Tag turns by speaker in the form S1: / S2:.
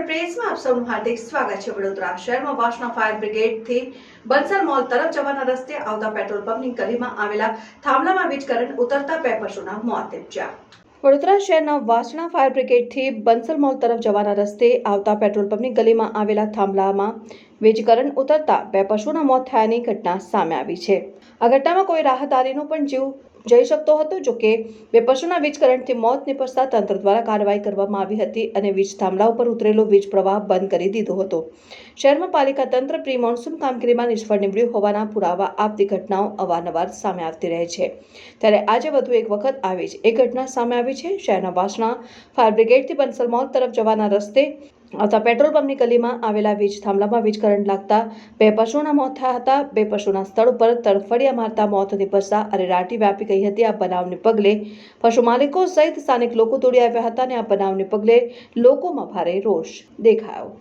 S1: વડોદરા પ્રેસમાં આપ સૌનું હાર્દિક સ્વાગત છે। વડોદરા શહેરમાં વાસણા ફાયર બ્રિગેડથી બંસલ મોલ તરફ જવાના રસ્તે આવતા પેટ્રોલ પંપની ગલીમાં આવેલા થાંભલામાં વીજ કરંટ ઉતરતા 2 પશુના મોત નીપજ્યા। વડોદરા શહેરના વાસણા ફાયર બ્રિગેડથી બંસલ મોલ તરફ જવાના રસ્તે આવતા પેટ્રોલ પંપની ગલીમાં આવેલા થાંભલામાં વીજ કરંટ ઉતરતા 2 પશુના મોત થયાની ઘટના સામે આવી છે। આ ઘટનામાં કોઈ રાહદારીનો પણ જીવ જઈ શકતો હતો। જો કે 2 પશુના વીજ કરંટથી મોત નીપજતા તંત્ર દ્વારા કાર્યવાહી કરવામાં આવી હતી અને વીજ થાંભલા ઉપર ઉતરેલો વીજ પ્રવાહ બંધ કરી દીધો હતો। શહેરમાં પાલિકા તંત્ર પ્રી મોન્સૂન કામગીરીમાં નિષ્ફળ નીવડ્યું હોવાના પુરાવા આપતી ઘટનાઓ અવારનવાર સામે આવતી રહે છે। ત્યારે આજે વધુ એક વખત આવી જ એક ઘટના સામે આવી છે। શહેરના વાસણા ફાયર બ્રિગેડથી બંસલ મોલ તરફ જવાના રસ્તે આવતા પેટ્રોલ પંપની ગલીમાં આવેલા વીજ થાંભલામાં વીજ કરંટ લાગતા 2 પશુના મોત થયા હતા। 2 પશુના સ્થળ ઉપર તડફડિયા મારતા મોત નીપજતા અરેરાટી વ્યાપી ગઈ હતી। આ બનાવને પગલે પશુ માલિકો સહિત સ્થાનિક લોકો દોડી આવ્યા હતા અને આ બનાવને પગલે લોકોમાં ભારે રોષ દેખાયો।